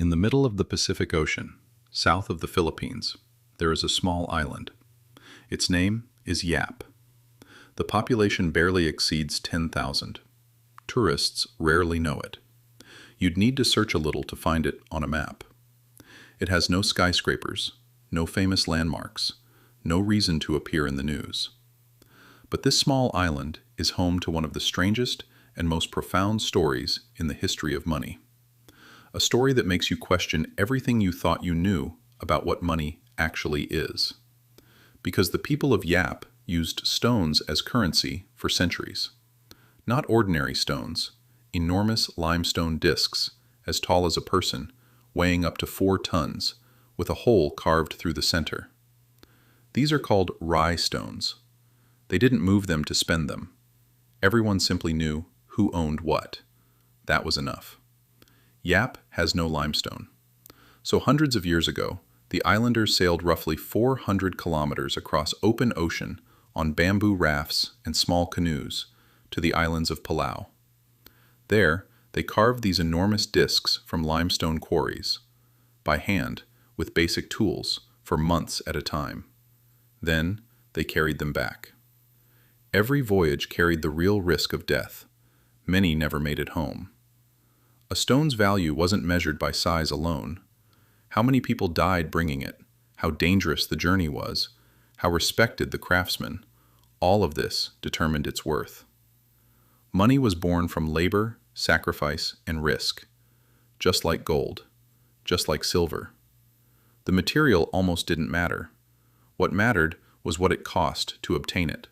In the middle of the Pacific Ocean, south of the Philippines, there is a small island. Its name is Yap. The population barely exceeds 10,000. Tourists rarely know it. You'd need to search a little to find it on a map. It has no skyscrapers, no famous landmarks, no reason to appear in the news. But this small island is home to one of the strangest and most profound stories in the history of money. A story that makes you question everything you thought you knew about what money actually is. Because the people of Yap used stones as currency for centuries. Not ordinary stones, enormous limestone discs as tall as a person, weighing up to 4 tons, with a hole carved through the center. These are called rye stones. They didn't move them to spend them. Everyone simply knew who owned what. That was enough. Yap has no limestone. So hundreds of years ago, the islanders sailed roughly 400 kilometers across open ocean on bamboo rafts and small canoes to the islands of Palau. There, they carved these enormous discs from limestone quarries, by hand, with basic tools, for months at a time. Then, they carried them back. Every voyage carried the real risk of death. Many never made it home. A stone's value wasn't measured by size alone. How many people died bringing it, how dangerous the journey was, how respected the craftsman, all of this determined its worth. Money was born from labor, sacrifice, and risk, just like gold, just like silver. The material almost didn't matter. What mattered was what it cost to obtain it.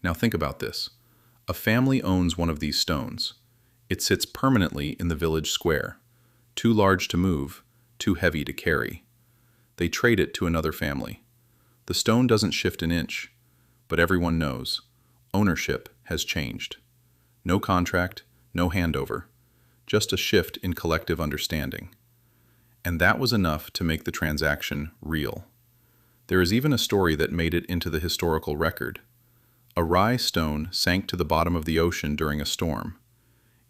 Now think about this. A family owns one of these stones. It sits permanently in the village square, too large to move, too heavy to carry. They trade it to another family. The stone doesn't shift an inch, but everyone knows. Ownership has changed. No contract, no handover, just a shift in collective understanding. And that was enough to make the transaction real. There is even a story that made it into the historical record. A rye stone sank to the bottom of the ocean during a storm.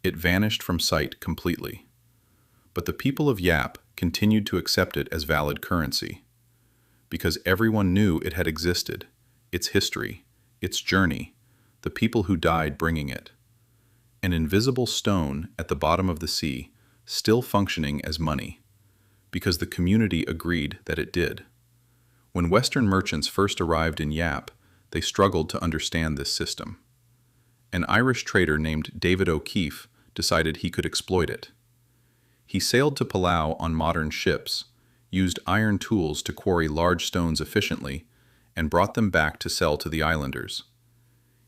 It vanished from sight completely. But the people of Yap continued to accept it as valid currency, because everyone knew it had existed, its history, its journey, the people who died bringing it. An invisible stone at the bottom of the sea, still functioning as money, because the community agreed that it did. When Western merchants first arrived in Yap, they struggled to understand this system. An Irish trader named David O'Keefe decided he could exploit it. He sailed to Palau on modern ships, used iron tools to quarry large stones efficiently, and brought them back to sell to the islanders.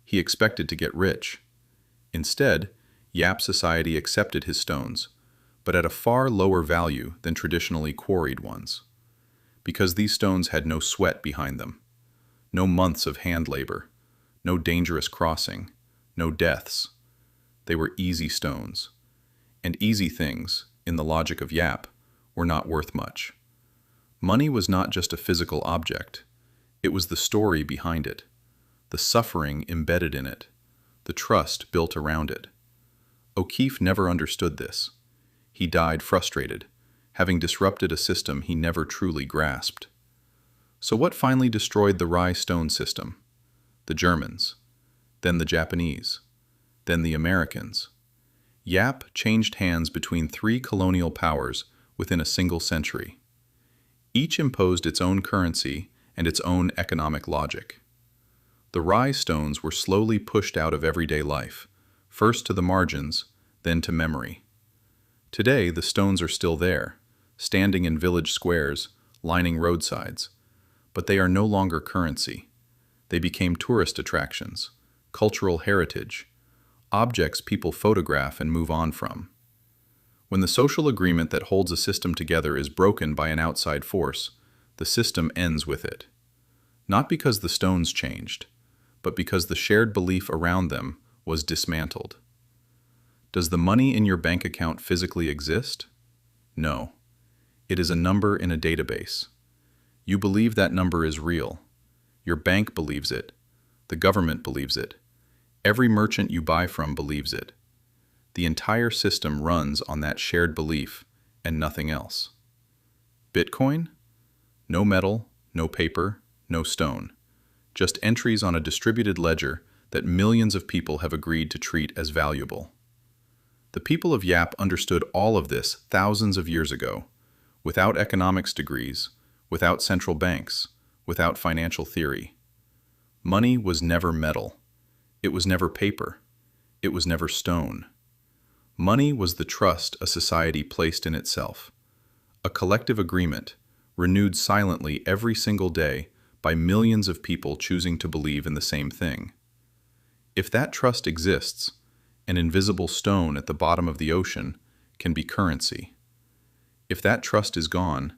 He expected to get rich. Instead, Yap society accepted his stones, but at a far lower value than traditionally quarried ones. Because these stones had no sweat behind them, no months of hand labor, no dangerous crossing, no deaths. They were easy stones. And easy things, in the logic of Yap, were not worth much. Money was not just a physical object. It was the story behind it, the suffering embedded in it, the trust built around it. O'Keefe never understood this. He died frustrated, having disrupted a system he never truly grasped. So what finally destroyed the rye stone system? The Germans, then the Japanese, then the Americans. Yap changed hands between 3 colonial powers within a single century. Each imposed its own currency and its own economic logic. The rye stones were slowly pushed out of everyday life, first to the margins, then to memory. Today, the stones are still there, standing in village squares, lining roadsides, but they are no longer currency. They became tourist attractions, cultural heritage, objects people photograph and move on from. When the social agreement that holds a system together is broken by an outside force, the system ends with it. Not because the stones changed, but because the shared belief around them was dismantled. Does the money in your bank account physically exist? No. It is a number in a database. You believe that number is real. Your bank believes it. The government believes it. Every merchant you buy from believes it. The entire system runs on that shared belief, and nothing else. Bitcoin? No metal, no paper, no stone. Just entries on a distributed ledger that millions of people have agreed to treat as valuable. The people of Yap understood all of this thousands of years ago, without economics degrees, without central banks, without financial theory. Money was never metal. It was never paper. It was never stone. Money was the trust a society placed in itself, a collective agreement renewed silently every single day by millions of people choosing to believe in the same thing. If that trust exists, an invisible stone at the bottom of the ocean can be currency. If that trust is gone,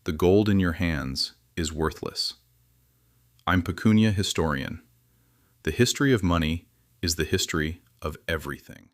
the gold in your hands is worthless. I'm Pecunia historian. The history of money is the history of everything.